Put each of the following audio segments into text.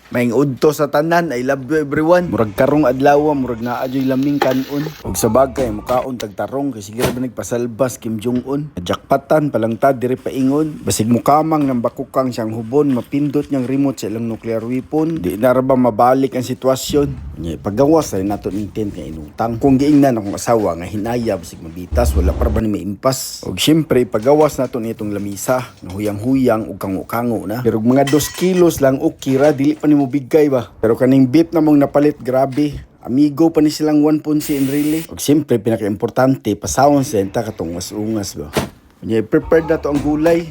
Maing udto sa tanan, I love you everyone. Murag karong adlaw, murag naa adyoy laming kanon. Ug sa bagay mukaon tagtarong kay sige ra ba nagpasalbas Kim Jong-un. Jackpatan palang ta diri paingon. Basig mukamang nang bakukang siyang hubon, mapindot niyang remote sa ilang nuclear weapon. Di na ra ba mabalik ang sitwasyon. Nya pagawas ay nato ning tent nga inutang. Kung giingnan akong asawa nga hinaya basig mabitas wala pa ba ni maimpas. Ug syempre pagawas nato nitong lamisa nga huyang-huyang ug kango-kango na. Pero mga 2 kilos lang okay ra dili pa nimo bigay ba. Pero kaning beef na mong napalit grabe. Amigo pa ni silang 1 ponsi in really. Ug syempre pinaka-importante pasawon senta katong mas-ungas ba. Nya prepared na to ang gulay.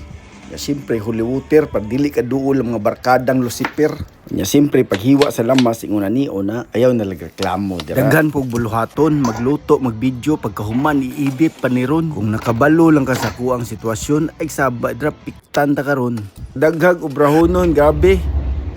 Nya siyempre holy water para dili ka duol ang mga barkadang Lucifer. Nya siyempre paghiwa sa lamas ingon niyo na ayaw na reklamo dira. Daghan pog buluhaton, magluto, magvideo pagkahuman iibip paniron. Kung nakabalo lang ka sa kuang sitwasyon ay sabay dra piktan ta karon. Daghag obrahonon grabe.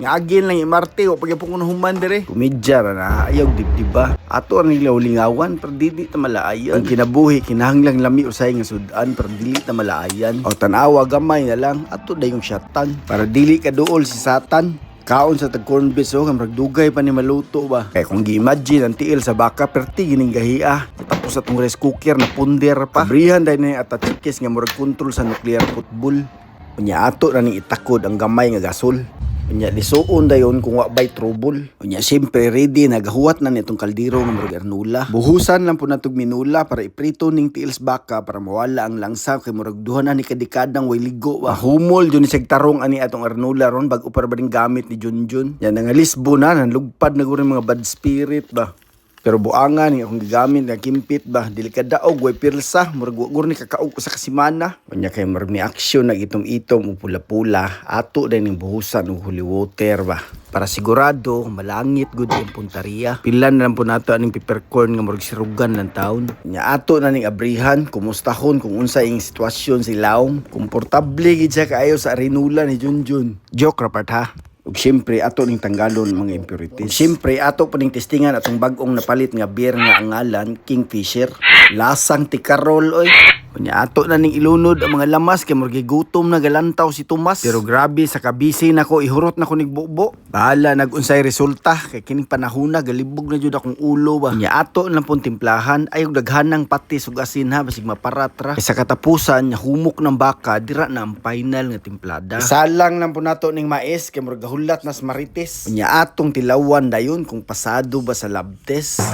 Nga agin lang imarte o pagyapon ko na human dire. Kumidya ra na ayaw dibdiba. Ato ang lingaw-lingawan pero dili ta malaayan. Ang kinabuhi kinahanglang lami usay nga sudan pero dili ta malaayan. O tanawa gamay na lang ato dayong syatan para dili ka duol si Satan. Kaon sa tag-corn beef o kamrag dugay pa ni maluto ba. Kaya kung gi-imagine ang tiil sa baka perti gining gahia. Tapos atong rice cooker na punder pa. Abrihan dahil na atachikis nga murag control sa nuclear football. Unya ato na ning itakod ang gamay nga gasol. Unya lisuon dayon kung wa bay trouble. Unya siyempre ready nagahuwat na nitong kaldero ng murag arnula. Buhusan lang po natog minula para iprito ning tiils baka para mawala ang langsa kay murag duha na ni kadikadang way ligo ba. Humol jud ni seg tarong ani atong arnula ron bag-o para ba gamit ni Junjun. Yan nga Lisbo na nanlugpad na guro mga bad spirit ba. Pero buangan nga akong gigamit nga kimpit ba dili ka daog way pirsa murag gur ni kakaog sa kasimana. Unya kay murag ni action nag itom-itom ug pula-pula ato din ning buhusan og holy water ba para sigurado malangit gud ang puntaria. Pilan na lang po nato aning peppercorn nga murag sirugan ng taon. Nya ato na ning abrihan kumustahon kung unsa ing sitwasyon si Laong. Komportable gid siya kaayo sa arinula ni Junjun. Joke ra part ha. Ug syempre ato ning tanggalon mga impurities. Ug syempre ato pa ning testingan atong bag-ong napalit nga beer nga ang ngalan Kingfisher. Lasang tikarol oy. Unya ato na ning ilunod ang mga lamas kay murag gutom na galantaw si Tomas. Pero grabe sa kabisi nako ihurot na ko nig bubo. Bahala nag-unsay resulta kay kining panahona galibog na jud akong ulo ba. Unya ato lang pong timplahan ayog daghanang patis ug asin ha basig maparatra. Sa katapusan nya humok ng baka dira na ang final nga timplada. Isalang lang po nato ning mais kay murag gahulat nas marites. Unya atong tilawan dayon kung pasado ba sa lab test.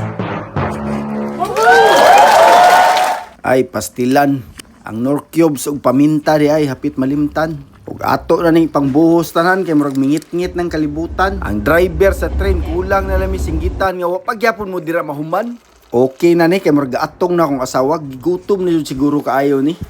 Ay pastilan ang nor cubes ug paminta di ay hapit malimtan ug ato na ning pangbuhos tanan kay murag mingit-ngit ng kalibutan. Ang driver sa train kulang na lami singgitan nga wa pagyapon mo dira mahuman. Okay na ni kay murag atong na akong asawa gigutom na jud siguro kaayo ni.